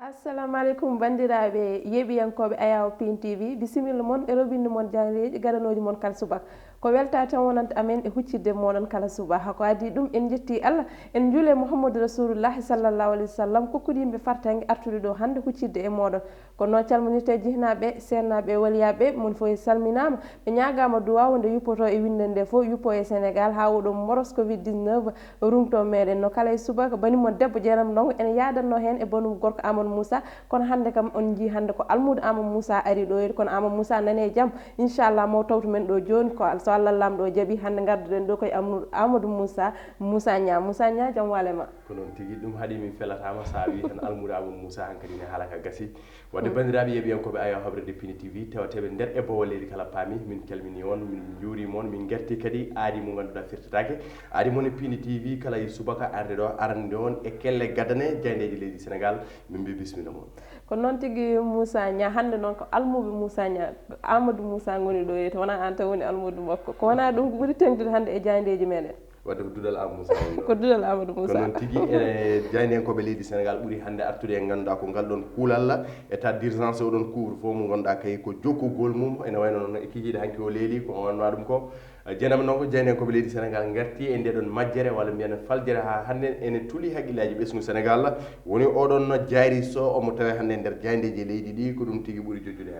assalamu aleykum bandiraɓe yeeɓiyankoɓe Ayaw Pin TV bisimilla moon e robinde moon jangreji garanoji moon kala subaka ko welta tan wonanta amen e huccidde moɗon kala subaka ko adi ɗum en jetti Allah en juule Mouhamadou Rasulullahi sallallahu alayhi wa sallam kokkude yimɓe fartangue artude ɗo hande huccidde e moɗon kono noon calminirte jihnaɓe sennaɓe waliyaɓe mon fo salminama ɓe ñagama duwaw nde yuppoto e winde nde fo yuppo e Sénégal ha oɗo moros Covid 19 rumto meɗen no kala e subaka banimon debbo Dieynaba Ndongo ene yadanno hen e banum gorko Amadou Moussa kono hande kam on jii hande ko almudo Amadou Moussa ari ɗo kono Amadou Moussa nane jaam inchallah mo tawtu men ɗo joni ko so Allah lamɗo jaaɓi hande garduɗen ɗo koye Amadou Moussa Nia jaam walema ko noon tigui ɗum haaɗi min felatama sa wi tan almudo Amadou Moussa hankkadi ne haalaka gasi wadde bandiraɓe yeeɓiyankoɓe Ayaw habrede Pin TV tawateɓe nder e bowol leydi kala paami min calmini on min juurima on min gerti kadi aadi mo ganduɗa firtatake aadi moon e Pin TV kala e subaka arde ɗo arande on e kelle gadane jayndeji leydi Sénégal min mbi bisimilla moon ko noon tigui Moussa Nia hande noon ko almuɓe Moussa Nia Amadou Moussa goni ɗo to wona an tan woni almudo makko ko wona ɗum ɓuuri tengtude hande e jayndeji meɗen wadde ko dudal Amadou Moussa ko dudal Amadou Moussa ko noon tigui e jaynenkoɓe leydi Sénégal ɓuuri hande artude e ganduɗa ko ngal ɗon kuulal état d'urgence oɗon couvre fo mo ganduɗa kay ko jokkugol mum ene wayno noon e kikiɗe hanki o leeli ko wanma ɗum ko Dieynaba Ndongo jaynenkoɓe leydi Sénégal garti e ndeɗon majjere walla mbiyen faljere ha hande ene tuuli haqqillaji ɓesgu Sénégal woni oɗon jayri so omo tawe hande nder jayndeji leydi ɗi ko ɗum tigui ɓuuri jojjude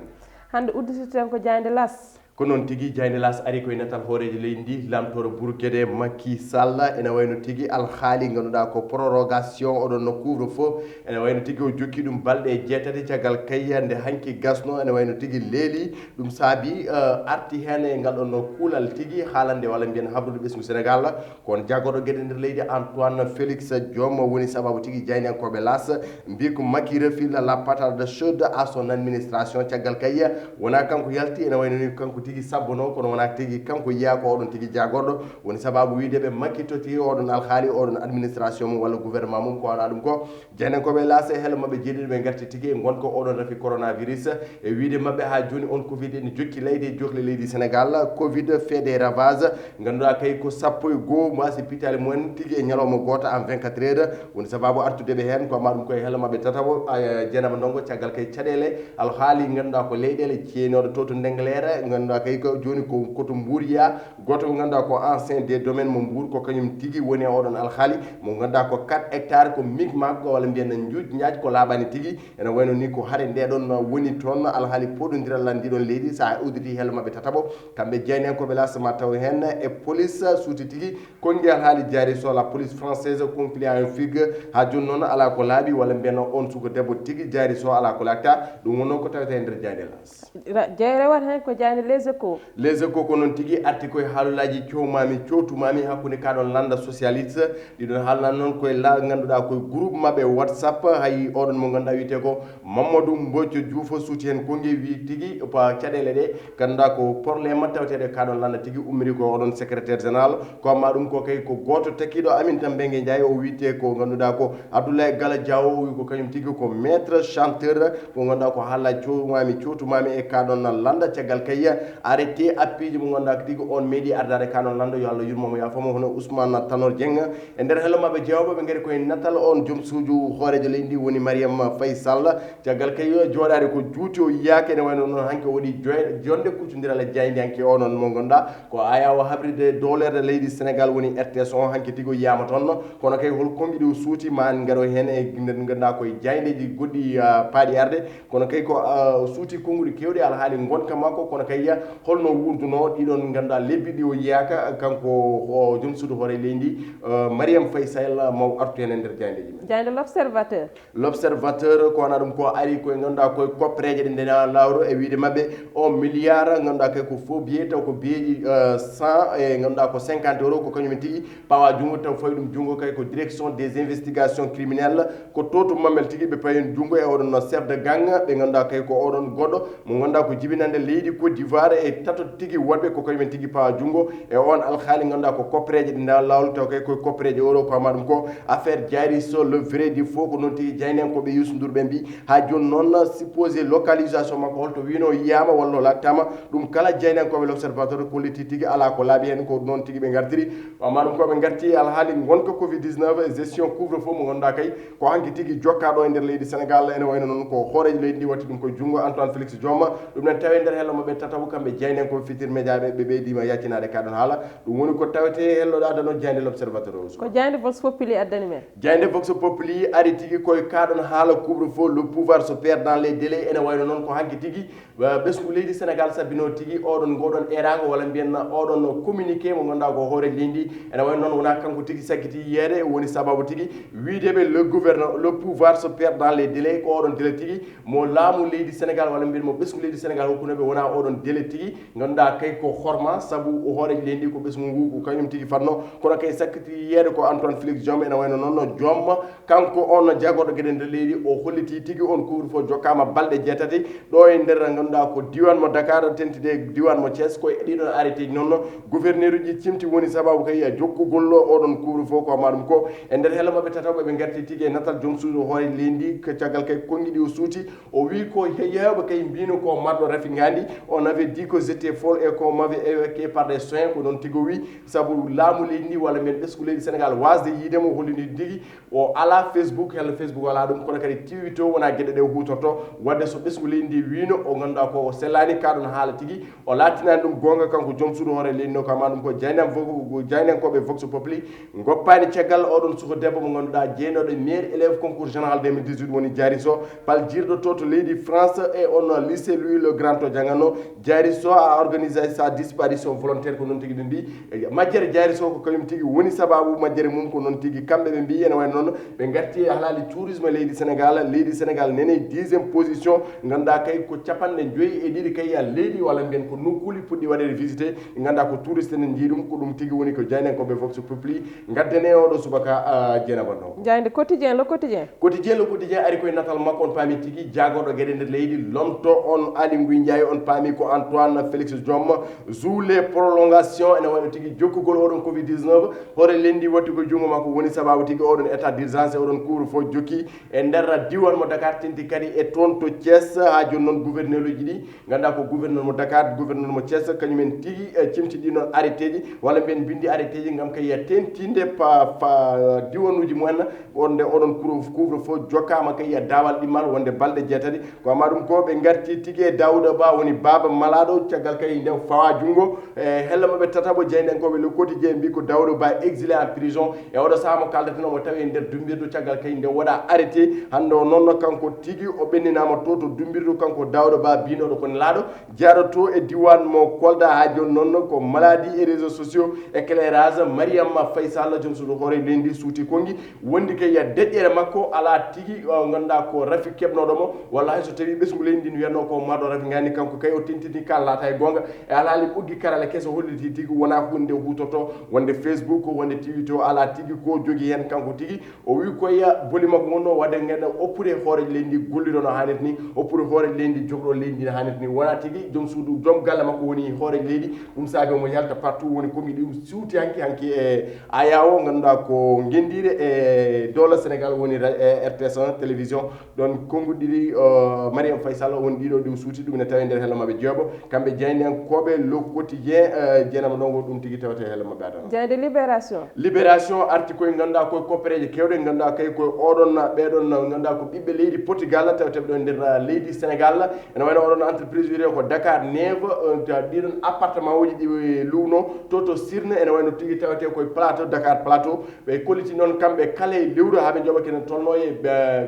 hande uddititen ko jayde las ko noon tigui jayde las ari koye natal hooreji leydi ndi lamtoro Bourguédé Macky Sall ene wayno tigui alhaali ganduɗa ko prorogation oɗon no couvre feu ene wayno tigui o jokki ɗum balɗe 7 caggal kayya nde hanki gasno ene wayno tigui leeli ɗum saabi arti hen e ngal ɗon no kuulal tigui haalande walla mbiyen habdude ɓesgu Sénégal kono jaggoɗo gueɗe nder leydi Antoine Félix Diome woni sababu tigui jaynenkoɓe las mbi ko Macky refile la patate chaude à son administration caggal kayya wona kanko yalti ene wayno ni kanko tigui sabbono kono wona tigui kanko yiya ko oɗon tigui jagorɗo woni sababu wideɓe makkitoti oɗon alhaali oɗon administration mum walla gouvernement mum ko wana ɗum ko jaynenkoɓe laas e heelo mabɓe jeeɗiɗo ɓe garti tigui gonko oɗon rafi coronavirus e wiide mabɓe ha joni on Covid ene jokki leydi johli leydi Sénégal Covid fait des ravages ganduɗa kay ko 101 masi pitali mumen tigui e ñalawma goto en 24 heures woni sababu artudeɓe hen ko ma ɗum koye heelo mabɓe tatawo Dieynaba Ndongo caggal kay caɗele alhaali ganduɗa ko leyɗele ceenoɗo to Ndengler ganduɗa kay ko joni ko koto Mbouriya goto ko ganduɗa ko ancien des domaines mo Mbour ko kañum tigui woni e oɗon alhaali mo ganduɗa ko 4 hectares ko migmak walla mbiyen juuj ñaaj ko laaɓani tigui ene wayno ni ko haare ndeɗon woni toon alhaali poɗodiral ndiɗon leydi sa uditi heelo mabɓe tataɓo kamɓe jeynenkoɓe lasma taw hen e police suuti tigui konngui alhaali jaari so la police française concluant un figue ha joni noon ala ko laaɓi walla mbiyen on suko debbo tigui jaari so ala ko laakta ɗum wonno ko tawete e nder jayde las jeyrewat hen ko jayde les échos ko noon tigui arti koye haalulaji cotumami hakkude kaɗon landa socialiste ɗiɗon haalnan noon koye ganduɗa koye groupe mabɓe WhatsApp hay oɗon mo ganduɗa wiyete ko Mamadou Mbodjo Diouf suuti hen konngui wi tigui caɗele ɗe ganduɗa ko probléme taweteɗe kaɗon landa tigui ummiri ko oɗon secrétaire général ko amma ɗum ko kay ko goto tekkiɗo Aminata Mbengue Ndiaye o wiite ko ganduɗa ko Abdoulaye Gala Diaw o wi ko kañum tigui ko maître chanteur ko ganduɗa ko haalaji cotumami e kaɗon landa caggal kayya arrêté appiji mo ganduɗa tigui on meeɗi ardade kanon lando yo Allah yurmomo yafomo hono Ousmane Tanor Dieng e nder hello mabɓe jewɓe ɓe gaari koye natal on joom suuju hoorejo leydi ndi woni Mariam Faye Sall caggal kay jooɗade ko juuti o yiyaka ene wayno noon hanke waɗi jonde kuccodiral e jaydi hanke onon mo ganduɗa ko Ayaw habride dolerde leydi Sénégal woni RTS on hanke tigui o yiyama toon kono kay hol komɓiɗe o suuti ma en gaaro hen e ganduɗa koye jaydeji goɗɗi paaɗi arde kono kay ko suuti konguɗi kewɗi alhaali gonka makko kono kay holno wurduno ɗiɗon ganduɗa lebbi ɗi o yiyaka kanko o joom suudu hoore leydi Mariam Faye Sall maw artu hen e nder jaydeji men jayde l'observateur ko wana ɗum ko ari koye ganduɗa koye koppereje ɗe ndena lawru e wiide mabɓe 1 milliard ganduɗa kay ko faux billet taw ko biyeji 100 e ganduɗa ko 50 euros ko kañum tigui pawa junggo taw fawi ɗum junggo kay ko direction des investigations criminelles ko to mammel tigui ɓe payen junggo e oɗon chef de gang ɓe ganduɗa kay ko oɗon goɗɗo mo ganduɗa ko jibinande leydi Côte d'Ivoire pouvoir e tato tigi wonɓe ko koyemen tigi pawa jungo e on alhaali ganduɗa ko koppereje ɗi nda lawol taw kay koye koppereje oɗo ko amaɗum ko affaire Diary Sow le vrai du faux ko noon tigi jaynenkoɓe Youssou Ndour ɓe mbi ha joni noon supposé localisation makko holto wino yiyama walla lattama ɗum kala jaynenkoɓe l' observateur kolliti tigi ala ko laaɓi hen ko noon tigi ɓe gartiri amaɗum ko ɓe garti alhaali gonka covid 19 gestion couvre feu mo ganduɗa kay ko hanki tigi jokkaɗo e nder leydi Sénégal ene wayno noon ko hooreji leydi ndi watti ɗum koye junggo Antoine Félix Diome ɗum nen tawe nder hello maɓe tataw kamɓe jaynenkoɓe Futurs Médias ɓe ɓeydima yaccinade kaɗon haala ɗum woni ko tawete helloɗa dano jayde l' observateur o ko jayde vox populi addani men jayde vox populi ari tigi koye kaɗon haala couvre feu le pouvoir se perd dans les délais ene wayno noon ko hanki tigi ɓesgu leydi Sénégal sabino tigi oɗon goɗon erago walla mbiyenna oɗon communiqué mo ganduɗa ko hooreji leydi ene wayno noon wona kanko tigi sakkiti yiyede woni sababu tigi wideɓe le pouvoir se perd dans les délais ko oɗon délai tigi mo laamu leydi Sénégal walla mbiyen mo ɓesgu leydi Sénégal hokkunoɓe wona oɗon délai tigi ganduɗa kay ko horma saabu hooreji leydi ko ɓesgu ngu ko kañum tigi fanno kono kay sakkiti yiyede ko Antoine Félix Diome ene wayno noon Diome kanko on jagorɗo gueɗe nder leydi o holliti tigi on couvre feu jokkama balɗe jeetati ɗo e nder ganduɗa ko diwan mo Dakar tentide diwan mo Thiès koye ɗiɗon arrêté ji noon gouverneur uji cimti woni sababu kay jokkugol oɗon couvre feu ko maɗum ko e nder hello maɓɓe tataw ɓe garti tigi e natal joom suudu hoore leydi caggal kay konguiɗi o suuti o wi ko yewɓe kay mbino ko marɗo rafi gandi on avait dit que j'étais folle et qu'on m'avait évoqué par des soins ko noon tigo wi saabu laamu leydi ndi walla men ɓesgu leydi Sénégal wasde yiidemo hollini tigi o ala Facebook hello Facebook ala ɗum kono kadi tiwito wona gueɗe ɗe hutorto wadde so ɓesgu leydi ndi wino o ganduɗa ko o sellani kaɗon haala tigi o lattinani ɗum gonga kanko joom suudu hoore leydi no kama ɗum ko jaynenkoɓe vox populi goppani caggal oɗon suko debbo mo ganduɗa jeynoɗo meilleur élève concours général 2018 woni Diary Sow pal jirɗo to leydi France et on lycée Louis le Grand to jangano Diary Sow a organisé sa disparition volontaire ko noon tigi ɓe mbi majjere Diary Sow ko kañum tigi woni sababu majjere mum ko noon tigi kamɓe ɓe mbi ene wayno noon ɓe garti halali tourisme leydi Sénégal nene 10e position ganduɗa kay ko capanɗe 5 kay ya leydi walla mbiyen ko nokkuli puɗɗi waɗede visité ganduɗa ko touriste ne jii ɗum ko ɗum tigi woni ko jaynenkoɓe vox populi gaddane oɗo subaka jeenabanno jayde quotidien le quotidien ari koye natal makko on paami tigi jagorɗo gueɗe nder leydi lomto on Ali Ngouille Ndiaye on paami ko Antoine Félix Diome joue les prolongations ene wayno tigi jokkugol oɗon covid 19 hoore lendi watti ko junggo makko woni sababu tigi oɗon état d' urgence e oɗon couvre feu jokki e nder diwan mo Dakar tenti kadi e toon to Thiès ha joni noon gouverneur uji ɗi ganduɗa ko gouverneur mo Dakar gouverneur mo Thiès kañumen tigi cimtiɗi noon arrêté ji walla mbiyen bindi arrêté ji gam kay tentinde diwanuji mumen wonde oɗon couvre feu jokkama kay dawal ɗimmal wonde balɗe jeetati ko ama ɗum ko ɓe garti tigi e Daouda Ba woni baba malaɗo caggal kay nde fawa junggo e hello maɓe tataɓo jeydenkoɓe le quotidien mbi ko Daouda Ba exilé en prison e oɗo saha mo kaldetenomo tawi e nder dumbirdu caggal kay nde waɗa arrêté hande o noon kanko tigi o ɓenninama to dumbirdu kanko Daouda Ba binoɗo kone laaɗo jaroto e diwan mo Kolda ha joni noon ko maladie et réseaux sociaux éclairage Mariama Faye Sall joom suudu hoore leydi suuti kongi wondi kay deƴƴere makko ala tigi ganduɗa ko rafi keɓnoɗomo walla hayso tawi ɓesgu leydi ndi wiyatno ko marɗo rafi gandi kanko kay o tintini kala laata e gonga e alhaali ɓoggi karala keso holliti tigi wona hunde hutoto wonde Facebook wonde tiwito ala tigi ko jogui hen kanko tigi o wi koya boli makko gonno wadde ganduɗa oppude hooreji leydi ndi golliɗo no hannirta ni oppude hooreji leydi ndi jogɗo leydi ndi no hannirta ni wona tigi joom suudu joom galle makko woni hooreji leydi ɗum saabi omo yalta partout woni komi ɗum suuti hanki e aya o ganduɗa ko gendire e doola Sénégal woni RTS 1 télévision ɗon konguɗiɗi Mariame Faye Sall woni ɗiɗo ɗum suuti ɗum ne tawi nder hello maɓɓe jeeɓo kamɓe jeynenkoɓe le quotidien jeenama ɗongo ɗum tigui tawate hello maɓɓe adana jeyde libération arti koye ganduɗa koye koppereje kewɗe ganduɗa kay koye oɗon ɓeɗon ganduɗa ko ɓiɓɓe leydi Portugal tawateɓe ɗo nder leydi Sénégal ene wayno oɗon entreprise wiite ko Dakar Neve ɗiɗon appartement uji ɗi luuno to Sirne ene wayno tigui tawate koye plateau Dakar plateau ɓe kolliti noon kamɓe kala e lewru haaɓe jooɓa kene tolno e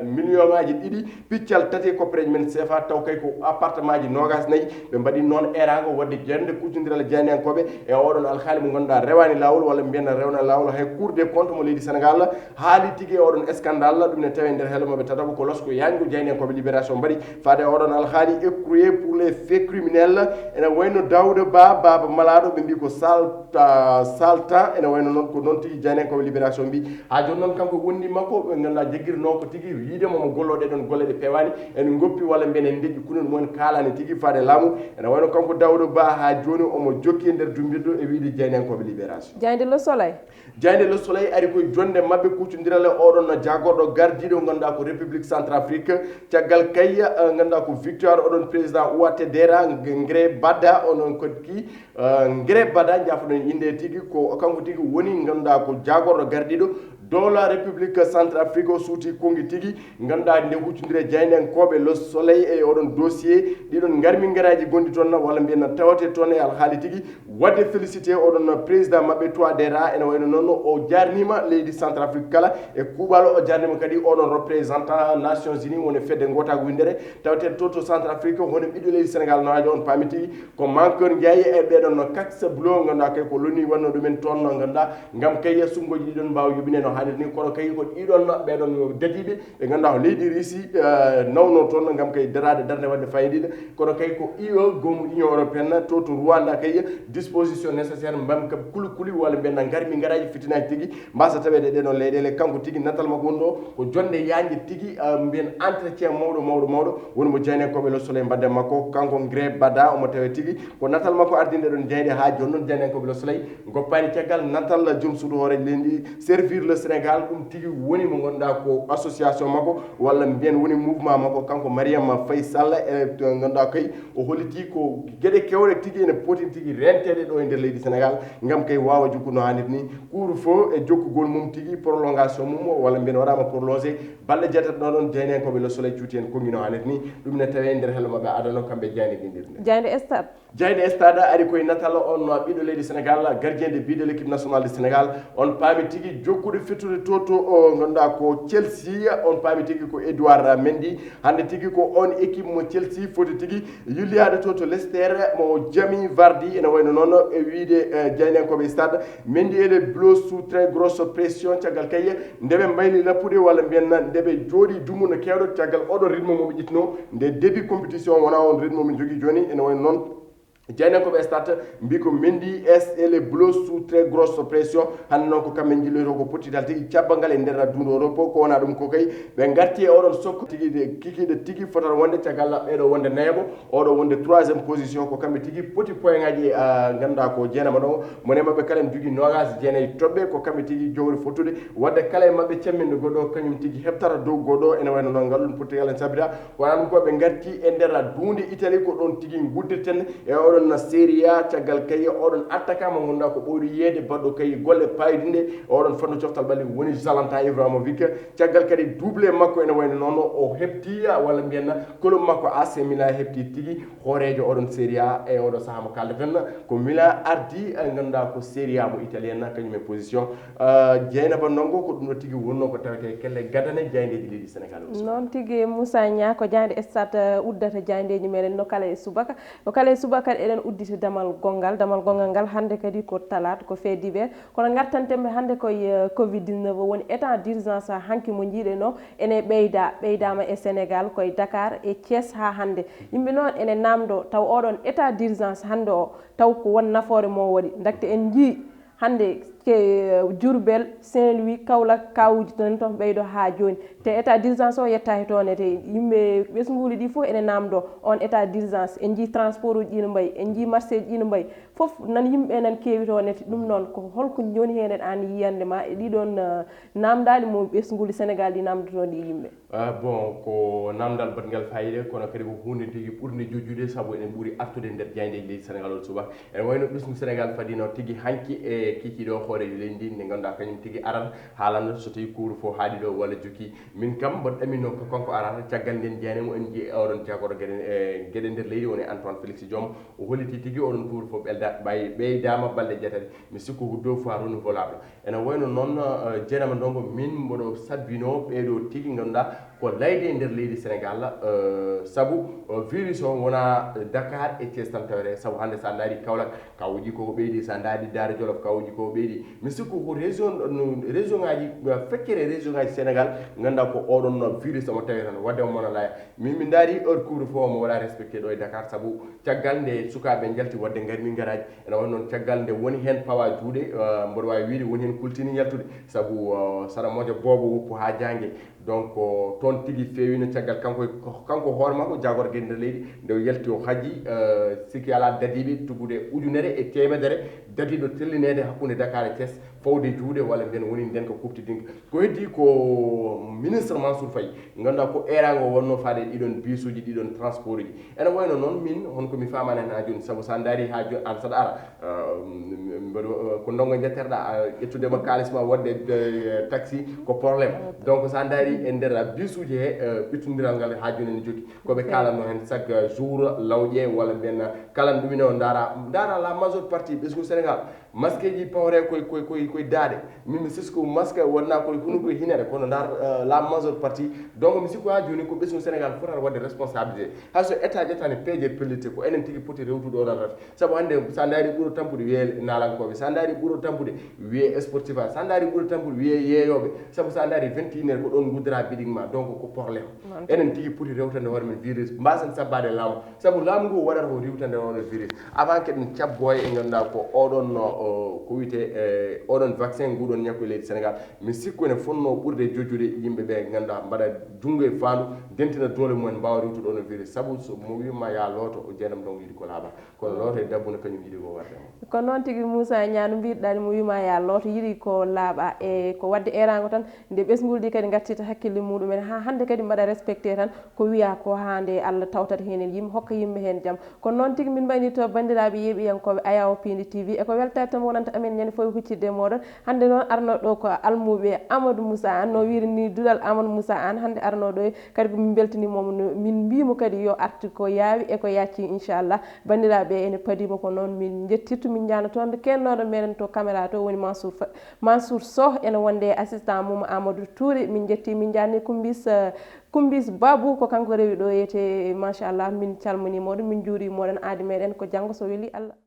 million ngaji ɗiɗi piccal tati koppereji men CFA taw kay ko appartement ji nogas nayyi ɓe mbaɗi noon erago wadde jerde kuccodirala jeynenkoɓe e oɗon alhaali mo ganduɗa rewani lawol walla mbiyenna rewna lawol hay cour des comptes mo leydi Sénégal haali tigui e oɗon scandale ɗum ne tawi nder hello maɓe tataɓo ko losko yango jeynenkoɓe libération mbaɗi fade oɗon alhaali écroué pour les faits criminels ene wayno Daouda Baba Malado ɓe mbi ko salta ene wayno noon ko noon tigi jani ko libération mbi ha joni noon kanko wondi makko ɓe ganduɗa jagguirno ko tigi yidemo mo golloɗe ɗon golle ɗe pewani ene goppi walla mbenen deƴƴi kuno ɗumen kalani tigi faade laamu ene wayno kanko Daouda Ba ha joni omo jokki e nder dumbirɗo e wiide jayniyankoɓe libération jayde le soleil ari koye jonde mabɓe kuccodirale oɗon no jagorɗo gardiɗo ganduɗa ko république centrafrique caggal kayya ganduɗa ko victoire oɗon président ouattedera Gré Bada onon kodki Gré Bada jafoɗon inde tigui ko kanko tigui woni ganduɗa ko jagorɗo gardiɗo dans la république centrafrique o suuti kongi tigui ganduɗa nde huccodire jayniyankoɓe le soleil e oɗon dossier ɗiɗon garmi garaji gonɗi toon walla mbiyen tawate toon e alhaali tigui wadde félicité oɗon président mabɓe Touadéra ene wayno noon o jarnima leydi centrafrique kala e kuuɓalo o jarnima kadi oɗon représentant nations unis woni fedde gotago windere tawate to centrafrique hono ɓiɗɗo leydi sénégal no haji on paami tigui ko manqueur jeeyi e ɓeɗon no kaksa bulo ganduɗa kay ko loni wanno ɗumen toon ganduɗa gam kay sumgoji ɗiɗon mbawa yuɓine no hannirni kono kay ko ɗiɗon ɓeɗon dajiɓe ɓe ganduɗa ko leydi Russie nawno toon gam kay darade darde wadde fayidiɗo kono kay ko UE gomu union européenne to Rwanda kay disposition nécessaire mbam kam kuli walla mbiyenna garmi garaji fitinaji tigui mbasa tawede ɗeɗon leyɗele kanko tigui natal makko wonɗo ko jonde yaji tigui mbiyen entretien mawɗo woni mo jayniyankoɓe le soleil mbadde makko kanko Gré Bada omo tawe tigui ko natal makko ardinde ɗon jeyde ha joni noon jayniyankoɓe le soleil goppani caggal natal joom suudu hooreji lendi servir le Sénégal ɗum tigui woni mo ganduɗa ko association makko walla mbiyen woni mouvement makko kanko Mariama Faye Sall e ganduɗa kay o holliti ko gueɗe kewɗe tigui ene poti tigui rentede ɗo e nder leydi Sénégal gam kay wawa jokku no hannit ni couvre-feu e jokkugol mum tigui prolongation mum walla mbiyen waɗama prolongé balɗe jeetat ɗo ɗon jayniyankoɓe le soleil cuuti en konngui no hannit ni ɗum ne tawe nder hello mabɓe adano kamɓe jayni ɗinɗirde jayde stade ari koye natal on ɓiɗɗo leydi Sénégal gardien de but de l'équipe nationale du Sénégal on paami tigui jokkude fettude to o ganduɗa ko Chelsea on paami tigui ko Edouard Mendy hande tigui ko on équipe mo Chelsea foti tigui yulliyade to Leicester mo Jamie Vardy ene wayno noon e wiide jayniyankoɓe stade Mendy ele blo sous très grosse pression caggal kay ndeɓe mbayli lappude walla mbiyenna ndeɓe jooɗi dumu no kewɗo caggal oɗo rythme moɓe ƴittino nde début compétition wona on rythme min jogui joni ene wayno noon jayniyankoɓe stade mbi ko Mendy et les Blues sous très grosse pression hande noon ko kamɓe jilloyto ko pottital tigui cabbalngal e nder dundu Europe ko wona ɗum ko kay ɓe garti e oɗon sokko tigui kikiɗe tigui fotata wonde caggal ɓeɗo wonde nayabo oɗo wonde 3e position ko kamɓe tigui poti point ngaji ganduɗa ko jeenama ɗo mone mabɓe kala ne jogui nogas jeenayyi toɓɓe ko kamɓe tigui jowri fottude wadde kala e mabɓe camminde goɗɗo kañum tigui heɓtata dow goɗɗo ene wayno noon ngal ɗum Portugal en sabita wona ɗum ko ɓe garti e nder dunde Italie ko ɗon tigui guddirten e oɗon Serie A caggal kay oɗon attaquant mo gonda ko ɓoyɗo yeede baɗɗo kay golle payidinde oɗon fanno coftal ɓalli woni Zlatan Ibrahimovic caggal kadi doublé makko ene wayno noon o heɓti walla mbiyenna club makko AC Milan heɓti tigui hoorejo oɗon Serie A e oɗo saaha mo kaldeten ko Milan ardi ganduɗa ko Serie A mo italien kañum e position Dieynaba Ndongo ko ɗum ɗo tigui wonno ko tawete kelle gadane jayndeji leydi Sénégal noon tigui Moussa Nia ko jande stade uddata jayndeji meɗen no kala e subaka eɗen uddita damal gongal ngal hande kadi ko talat ko fait divers kono gartantemɓe hande koye covid 19 woni état d'urgence hanki mo jiiɗeno ene ɓeydama e Sénégal koye Dakar e Thiès ha hande yimɓe noon ene namdo taw oɗon état d'urgence hande o taw ko won nafoore mo waɗi dakte en jii hande ke Diourbel Saint-Louis Kaolack kawuji tan toon ɓeydo ha joni te état d'urgence o yettaki toon ete yimɓe ɓesguuli ɗi fof ene namdo on état d'urgence en jii transport uji ɗi no mbayi en jii marché ji ɗi no mbayi foof nan yimɓe nan keewi toon ete ɗum noon ko holko joni hen an yiyande ma e ɗiɗon namdali mo ɓesguuli Sénégal ɗi namdotoon ɗi yimɓe bon ko namdal batgal fayida kono kadi ko hunde tigui ɓurde jojjude saabu enen ɓuuri artude nder jaydeji leydi Sénégal o suba ene wayno ɓesgu Sénégal fadino tigui hanki e kikiɗo hooreji leydi ndi nde ganduɗa kañum tigui aran haalande so tawi couvre-feu haali ɗo walla jokki min kam mbaɗo ɗamino ko konko arata caggal nden jeyanimo en jii oɗon jagoɗo gueɗe nder leydi woni Antoine Félix Diome o holliti tigui oɗon couvre-feu ɓeydama balɗe jeetati mi sikku ko 2 fois renouvelable ene wayno noon Dieynaba Ndongo min mboɗo sabbino ɓeɗo tigui ganduɗa ko layde nder leydi Sénégal sabu virus o wona Dakar e Thiès tan tawete sabu hande sa daari Kaolack kawuji ko ɓeydi sa daari Daara Jolof kawuji ko ɓeydi mi sikku ko région ngaji fekkere région ngaji Sénégal ganda ko oɗon virus omo tawi tan wadde mona laya min daari heure couvre-feu mo waɗa respecté ɗo e Dakar sabu caggal nde sukaɓe jalti wadde ngari min garaji ene woni noon caggal nde woni hen pawa juuɗe mboɗo wawi wiide woni hen kultini yaltude sabu saɗa moƴa boobo woppu ha jangue donc toon tigui fewino caggal kanko hoore makko jagorgue nder leydi nde yalti o haaji sikki ala dadiɓe tugude ujunere e temedere dadiɗo tellinede hakkude Dakar e Thiès fawde juuɗe walla nden woni nden ko kuptidinka ko heddi ko ministre Mansour Faye ganduɗa ko erago wonno faade ɗiɗon bisuji ɗiɗon transport ji ene wayno noon min honko mi famani hen ha joni saabu sa daari ha joni an saɗa ara ko ndongo jetterɗa ƴettudema kalisma wadde taxi ko probléme donc sa daari e nder bisuji he ɓittodiral ngal ha joni ne jogui koɓe kalanno hen chaque jour lawƴe walla nden kala ɗumine o dara la majeure partie ɓesgu Sénégal masque ji pawre koye daade min mi sisko masque wonna koye hunu koye hinere kono dar la majeure partie donc mi sikko ha joni ko ɓesgu Sénégal fotata wadde responsabilité hayso état ƴettani peeje pellité ko enen tigui poti rewtude oɗon rata saabu hande sa daari ɓuuro tampude wiye nalankoɓe sa daari ɓuuro tampude wiye sportif a sa daari ɓuuro tampude wiye yeeyoɓe saabu sa daari 21 heures ko ɗon guddira biɗing ma donc ko probléme enen tigui poti rewtande hoore men virus mbasen sabbade laamu saabu laamu ngu waɗata ko riwtande hoore virus avant keɗen cabboye e ganduɗa ko oɗon ko wiyete oɗon vaccin nguɗon ñakko e leydi Sénégal mi sikku ene fonno ɓurde jojjude yimɓe ɓe ganduɗa mbaɗa jungo e fandu dentina doole mumen mbawa riwtude oɗon virus saabu so mo wima ya looto o jeenam ɗon yiiɗi ko laaɓa kono looto e dabbuna kañum yiiɗi ko warde ko noon tigui Moussa Niane mbiɗɗani mo wima ya looto yiiɗi ko laaɓa e ko wadde erago tan nde ɓesgulɗi kadi gattita hakkille muɗumen ha hande kadi mbaɗa respecté tan ko wiya ko hande Allah tawtata hen yimɓe hokka yimɓe hen jaam kono noon tigui min mbayni to bandiraɓe yeeɓiyankoɓe Ayaw Pindi TV e ko weltade tan wonanta amen ñande foof huccidde e moɗon hande noon arnoɗo ɗo ko almuɓe Amadou Moussa Anne no wirini duɗal Amadou Moussa Anne hande arnoɗo e kadi komin beltanimomo min mbimo kadi yo arti ko yaawi e ko yacci inchallah bandiraɓe ene paadima ko noon min jettirtu min jano toon kennoɗo meɗen to caméra to woni Mansour Sow ene wonde assistant mum Amadou Touré min jetti min janni Kumbis Babou ko kanko rewi ɗo yete machallah min calminimoɗon min juurimoɗon aadi meɗen ko janggo so weeli Allah